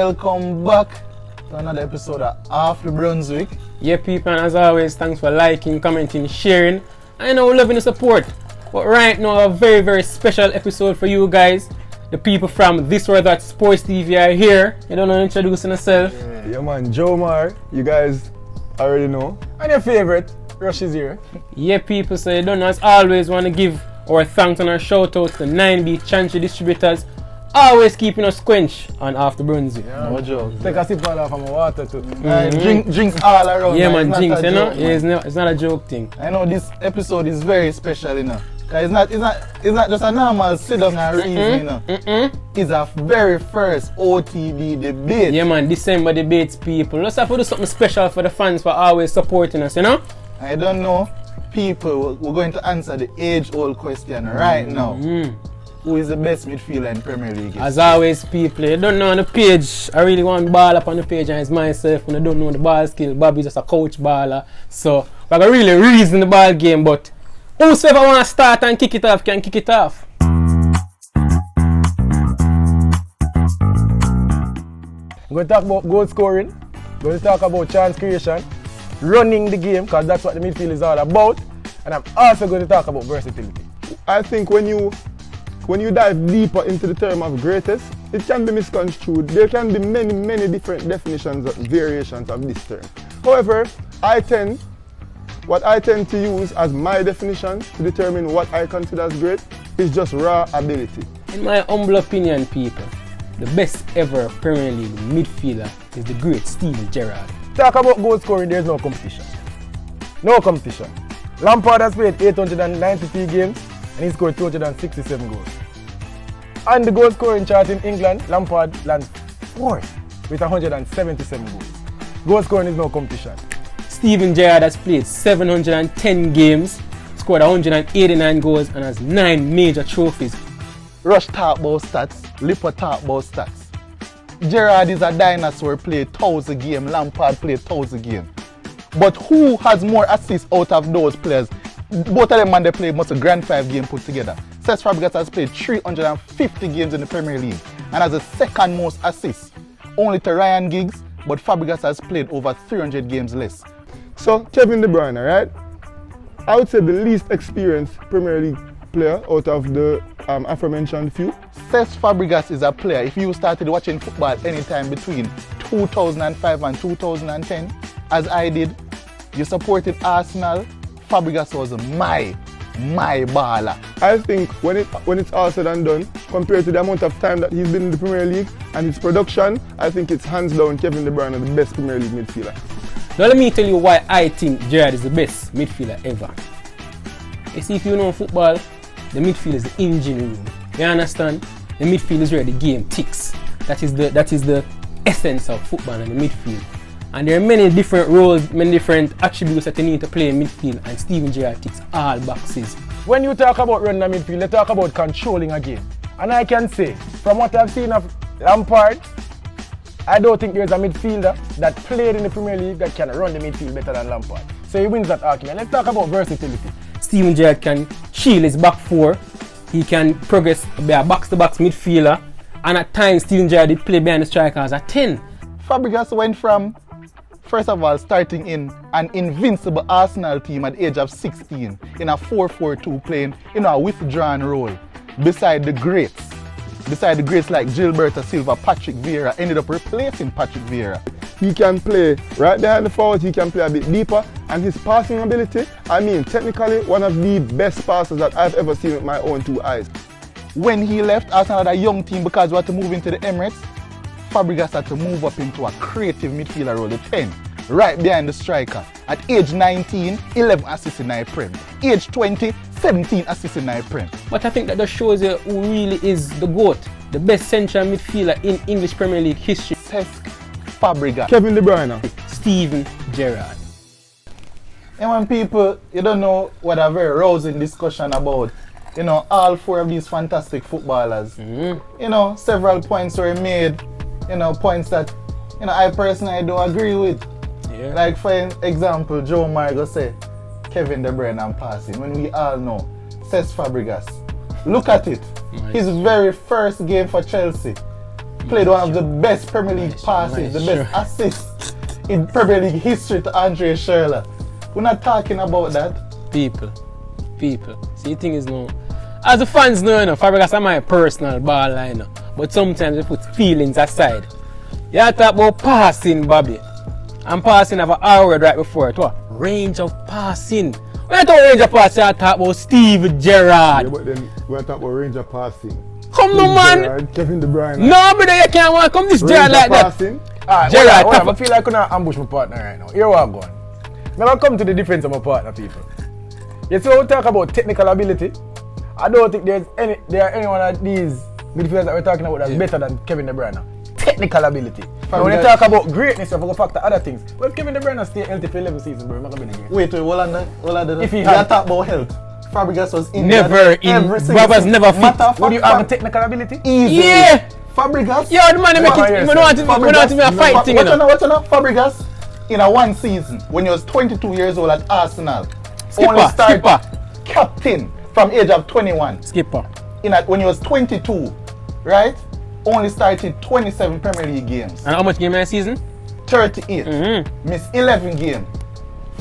welcome back to another episode of After Brunswick. Yeah, people, and as always, thanks for liking, commenting, sharing. I know we're loving the support. But right now, a very, very special episode for you guys. The people from This or That Sports TV are here. You don't know, introducing yourself. Yeah, man, Joe Mar, you guys already know. And your favorite, Rush is here. Yeah, people, so you don't know, as always, want to give our thanks and our shout out to 9B Chantry Distributors. Always keeping us quenched on After Brunswick. Yeah, no joke. Take a sip of my water too. Drinks all around. Yeah, man, drinks, you know? Joke, Yeah, it's not a joke thing. I know this episode is very special, you know. It's not just a normal sit down and reason, you know. It's a very first OTB debate. Yeah, man, December debates, people. Let's have to do something special for the fans for always supporting us, you know? I don't know, people, we're going to answer the age-old question right now. Who is the best midfielder in Premier League? As always, people, you don't know on the page. I really want ball up on the page, and it's myself. When I don't know the ball skill, Bobby's just a coach baller. So, I can really reason the ball game, but whosoever want to start and kick it off can kick it off. I'm going to talk about goal scoring. I'm going to talk about chance creation, running the game, because that's what the midfield is all about. And I'm also going to talk about versatility. I think when you dive deeper into the term of greatest, it can be misconstrued. There can be many different definitions of variations of this term. However, what I tend to use as my definition to determine what I consider as great is just raw ability. In my humble opinion, people, the best ever Premier League midfielder is the great Steven Gerrard. Talk about goal scoring, there's no competition. No competition. Lampard has played 893 games and he scored 267 goals. On the goal scoring chart in England, Lampard lands 4th with 177 goals. Goal scoring is no competition. Steven Gerrard has played 710 games, scored 189 goals, and has 9 major trophies. Rush talk about stats, Lipper talk about stats. Gerrard is a dinosaur, played 1,000 games, Lampard played 1,000 games. But who has more assists out of those players? Both of them man they play most of Grand 5 games put together. CESC Fabregas has played 350 games in the Premier League and has the second most assists, only to Ryan Giggs, but Fabregas has played over 300 games less. So Kevin De Bruyne, right? I would say the least experienced Premier League player out of the aforementioned few. CESC Fabregas is a player, if you started watching football anytime between 2005 and 2010, as I did, you supported Arsenal, Fabregas was my baller. I think when it's all said and done, compared to the amount of time that he's been in the Premier League and his production, I think it's hands down Kevin De Bruyne the best Premier League midfielder. Now let me tell you why I think Gerrard is the best midfielder ever. You see, if you know football, the midfield is the engine room. You understand? The midfield is where the game ticks. That is the essence of football and the midfield. And there are many different roles, many different attributes that you need to play in midfield, and Steven Gerrard ticks all boxes. When you talk about running a midfield, you talk about controlling a game. And I can say, from what I've seen of Lampard, I don't think there's a midfielder that played in the Premier League that can run the midfield better than Lampard. So he wins that argument. Let's talk about versatility. Steven Gerrard can shield his back four, he can progress, be a box-to-box midfielder, and at times Steven Gerrard did play behind the striker as a 10. Fabregas went from, first of all, starting in an invincible Arsenal team at the age of 16 in a 4-4-2 playing in a withdrawn role beside the greats like Gilberto Silva, Patrick Vieira, ended up replacing Patrick Vieira. He can play right behind the forward, he can play a bit deeper, and his passing ability, I mean, technically one of the best passes that I've ever seen with my own two eyes. When he left Arsenal, had a young team because we had to move into the Emirates, Fabregas had to move up into a creative midfielder role, the 10, right behind the striker. At age 19, 11 assists in the Prem. Age 20, 17 assists in the Prem. But I think that just shows you who really is the GOAT, the best central midfielder in English Premier League history. CESC Fabregas. Kevin De Bruyne. Steven Gerrard. And when people, you don't know what a very rousing discussion about, you know, all four of these fantastic footballers. You know, several points were made, you know, points that, you know, I personally don't agree with. Yeah. Like for example, Joe Margo say Kevin De Bruyne and passing, when we all know CESC Fabregas. Look at it. His very first game for Chelsea, played one of the best Premier League passes, the best assists in Premier League history to Andre Schürrle. We're not talking about that. People. See, the thing is now, as the fans know, Fabregas are my personal ball line, but sometimes they put feelings aside. You talk about passing, Bobby. And passing have an R word right before it. What? Range of passing. When I talk range of passing, I talk about Steve Gerrard. Yeah, but then we're talking about range of passing. Come on, man. Gerrard, Kevin De Bruyne. No, brother, you can't want to come this Gerrard like passing. that. Gerrard, Gerrard, I feel like I'm gonna ambush my partner right now. Here we are going. Now I come to the defense of my partner, people. You see, when we talk about technical ability, I don't think there are any one of these midfielders that we're talking about that's better than Kevin De Bruyne. Technical ability. And when you talk about greatness, you have to factor other things. Well, if Kevin De Bruyne stay healthy for 11 seasons, bro, I'm not going to be great. Wait, hold on. If he you had- talk about health. Fabregas was injured. Never in. every single Baba's season. never fit. Matter of Would you fact, have a technical ability? easily. Yeah. Fabregas. Yeah, the man they make What it. are We you don't want to be a fight thing, you know. What's on? Fabregas, in a one season, when he was 22 years old at Arsenal, only started captain from age of 21. Skipper. When he was 22, right? Only started 27 Premier League games. And how much game in a season? 38. Missed 11 games.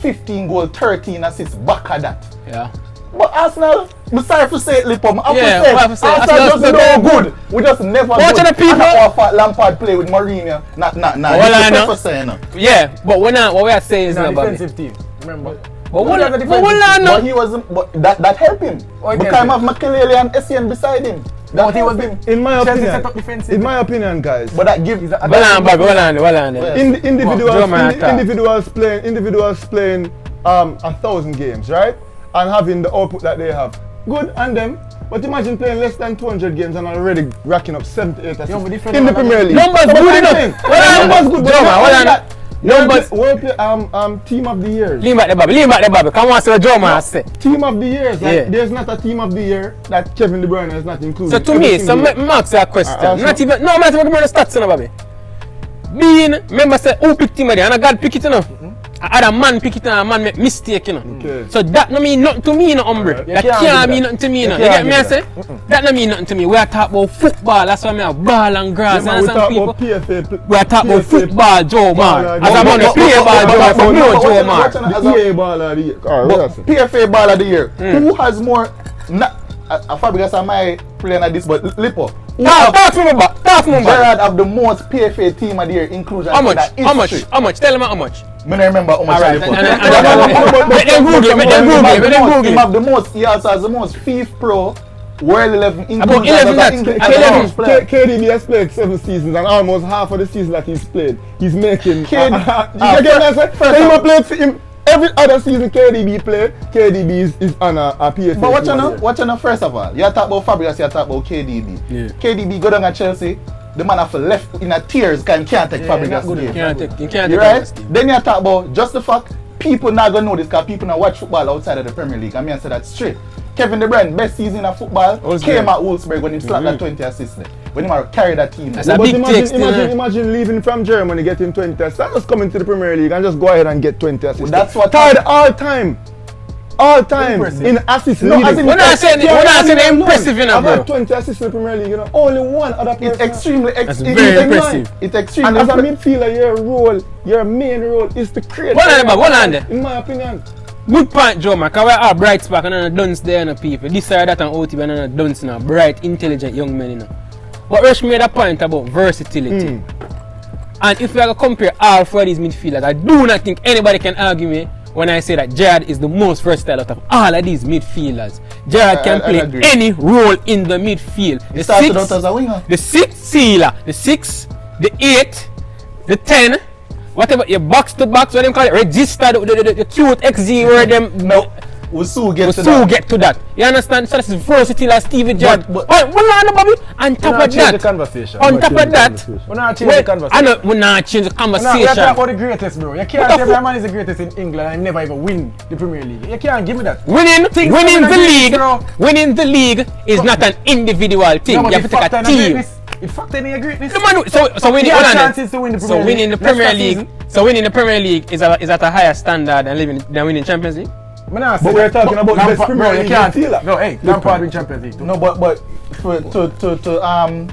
15 goals, 13 assists, back at that. Yeah. But Arsenal, I'm sorry for say it, Lipom. Yeah, what have to say? Arsenal Arsenal just just no good. We just never Watch good. the people. And that's why Lampard play with Mourinho. Nah. Well, I know. For saying, Yeah, but what we are saying is He's a not Bobby. defensive team, remember? But what I But know. he wasn't. But that helped him. Oh, Because he have Makelele and Essien beside him. That But he was helped him. In my Chelsea set up opinion, defensive. in my opinion, guys, But that gives. Well on, Bobby. Well on. individuals playing 1,000 games, right? And having the output that they have. Good on them. But imagine playing less than 200 games and already racking up 78 assists but different in the number- Premier League. Numbers But good I'm enough. saying, Well numbers good. on. Numbers. Team of the year. Lean back the Bobby. Come on, so Joe man say. Team of the year. Like, Yeah. there's not a team of the year that Kevin De Bruyne is not included. So to Every me, single year. Max a question. so- Not even no, I'm not even the stats, no, Bobby. Remember say who pick team of the year, and God pick it enough. Other man pick it and a man make mistake, you know. Okay. So that no mean nothing to me, you know, hombre. Alright. That You can't can't do mean that. nothing to me, you know. You You get can't me, do I say? That no mean nothing to me. We are talking about football. That's why me have ball and grass. Yeah, man, And we some talk people. about PFA. We are talking about football, Joe man. As But- I'm on the play ball, Joe man. But no, Joe man. But- The EA ball of the year. Alright, what else? PFA Ball of the Year. Who has more? Fabregas and my playing at this, but Lippo. Talk to me about. Gerrard have the most PFA Team of the Year inclusion. How in much? that How much? history. How much? Tell him how much. I don't remember how much. Alright, Lippo. Make them Google it. Make them Google it. Make them Google He it. have the most. He also has the most FIFA Pro World 11 inclusion. About 11 as a that's- as a 11. English player. KDB has played 7 seasons and almost half of the season that he's played, he's making. KD You get what I'm saying? So he played for him every other season. KDB played. KDB is on a PFA. But what you team know? of the year. What you know? First of all, you talk about Fabregas, you talk about KDB. Yeah. KDB go down at Chelsea. The man have left in a tears. Can't take Yeah, Fabregas not good game. You can't take. You can't You take right? this team. Then you talk about just the fact people not gonna know this because people not watch football outside of the Premier League. I mean, I say that straight. Kevin De Bruyne, best season of football, came at Wolfsburg when he slapped that 20 assists there. When he carried that team. That's there. a But big text, imagine leaving from Germany, getting 20 assists. Not just coming to the Premier League and just go ahead and get 20 assists. That's what- tied all time. All time Impressive. in assists. No, leading. as in- We're not saying Yeah, impressive, you know, I've bro. had 20 assists in the Premier League, you know. Only one other player. It's extremely That's very impressive. It's And extremely as a midfielder, your main role is to create. One hand, one hand. In my opinion. Good point, Joe, man. Because we are bright spark and dunce there, you know, people. This side that and OTB and dunce, you know. Bright, intelligent young men, you know. But Rush made a point about versatility. And if we are going to compare all four of these midfielders, I do not think anybody can argue me when I say that Gerrard is the most versatile out of all of these midfielders. Gerrard can I play agree. any role in the midfield. He started out as a winger. The 6 sealer, the 6, the 8, the 10, whatever, your box to box, what them call it, register, the cute XG where them No, we'll soon get we to soon that. get to that. You understand? So that's versatile as Stevie Gerrard. but- But we're not Bobby. On top of change the that, conversation. on top of that, We're not changing the I conversation. know we're not change the We're not conversation. talking about the greatest, bro. You What can't the say every fuck? man is the greatest in England and never even win the Premier League. You can't give me that. Winning Things the coming league, against, bro. winning the league is not an individual thing. No, but You have it to take factor a in the team. greatness. It factor in your greatness. The man, so winning, Your hold on then. chances to win the So Premier winning the League. Premier Next League, season. so winning the Premier League is at a higher standard than winning Champions League. But we're talking about the best Premier you League can't. midfielder. No, hey, Lampard win Champions League. No, but for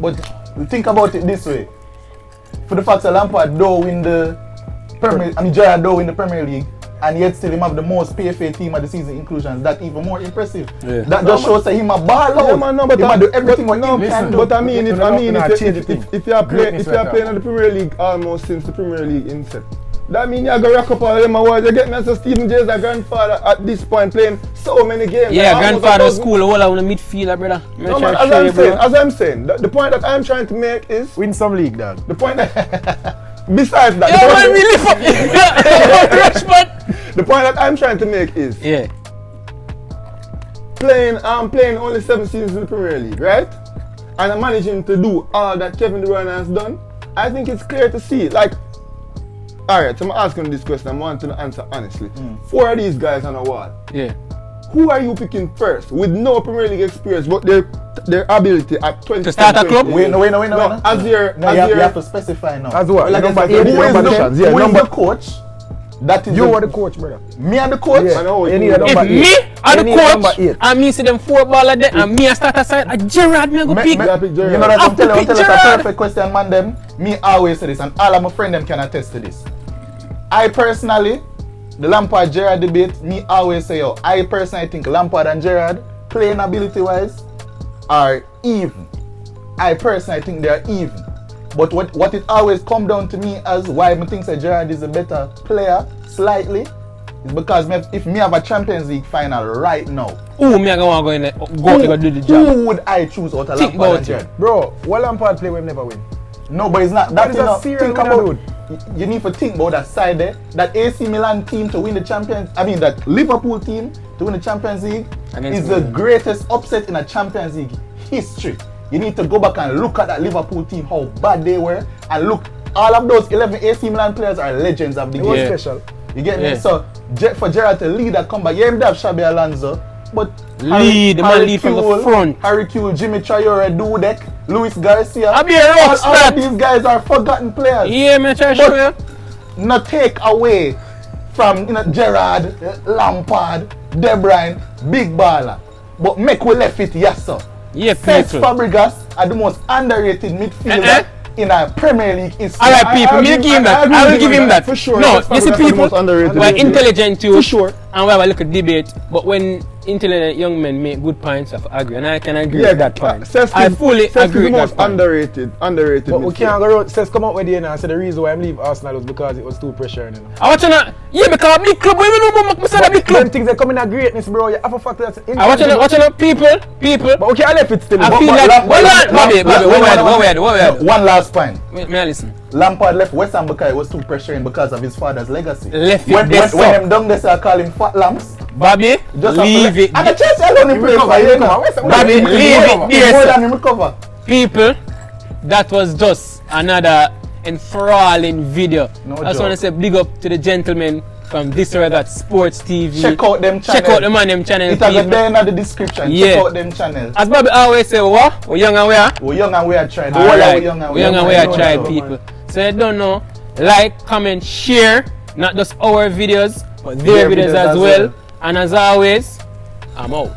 but think about it this way. For the fact that Lampard don't win the Premier, Gerrard don't win the Premier League, and yet still him have the most PFA team of the season inclusions. That even more impressive. Yeah. That just shows that him a ball out. Yeah, man, no, but him do everything what him can do. But I mean, if you are playing in the Premier League almost since the Premier League inset, that means you're going to rack up all them awards. You get me as a Stephen Jay's a grandfather at this point playing so many games. Yeah, grandfather school, all out on the midfielder, brother. No, man, as I'm saying, the point that I'm trying to make is win some league, dog. The point that besides that, the point that I'm trying to make is playing only 7 seasons in the Premier League, right? And I'm managing to do all that Kevin De Bruyne has done. I think it's clear to see. Like, alright, so I'm asking this question. I want to answer honestly. 4 of these guys on a wall. Yeah. Who are you picking first with no Premier League experience, but their ability at 20 to start a club? Wait, no. You have to specify now. As what? Like Number 8, who is number the coach? That is you are the coach, brother. Me and the coach? Yeah. If me are the coach, and me see them 4 baller there, and me a start aside, a Gerrard me go pick. You know that I'm telling you a perfect question, man. Them, me always say this, and all of my friends them can attest to this. I personally, the Lampard Gerrard debate, me always say, I personally think Lampard and Gerrard, playing ability wise, are even. I personally think they are even. But what it always come down to me as why I think that Gerrard is a better player, slightly, is because if me have a Champions League final right now, who me gonna go in there, go do the job? Who would I choose out of Lampard and Gerrard? Bro, what Lampard play will never win. No, but it's not. That is a serious think about. You need to think about that side there. That AC Milan team to win the Champions. I mean, that Liverpool team to win the Champions League is the greatest upset in a Champions League history. You need to go back and look at that Liverpool team, how bad they were, and look. All of those 11 AC Milan players are legends of the game. It was special. You get me? So for Gerrard to lead that comeback, yeah, him have Xabi Alonso, but lead from the front. Harry Kewell, Jimmy Traore, Dudek, Luis Garcia. I be a rock all of these guys are forgotten players. Yeah, man, try to show you. Not take away from Gerrard, Lampard, De Bruyne, big baller, but make we left it, yes sir. Yeah, CESC Fabregas are the most underrated midfielder in a Premier League history. Alright, people, me give him that. I will give him that. For sure. No, you see people, we're intelligent too. For sure. And we have a little debate, but when intelligent young men make good points, I agree, and I can agree with that point. I fully agree with that point. Underrated. But we can't go around. Says come out with the end and say the reason why I leave Arsenal was because it was too pressuring. You know? I want to know, because a big club, we know about a big club. Them things that come in a greatness, bro. You have a factor that's I want to know, people. But okay, I left it still. I feel like, Bobby, one last point. May I listen? Lampard left West Ham because it was too pressuring because of his father's legacy. When them done this, I call him Fat Lamps. Bobby, leave it. And the chance alone he played for you. Bobby, leave it there, more than him recover. People, that was just another enthralling video. I just want to say big up to the gentlemen from this or that Sports TV. Check out them channel. Check out them on them channel. It has a there in the description. Yeah. Check out them channels. As Bobby always say, what? We young and we are? We young and we are trying. We young and we are trying, people. So you don't know, like, comment, share, not just our videos, but their videos as well. And as always, I'm out.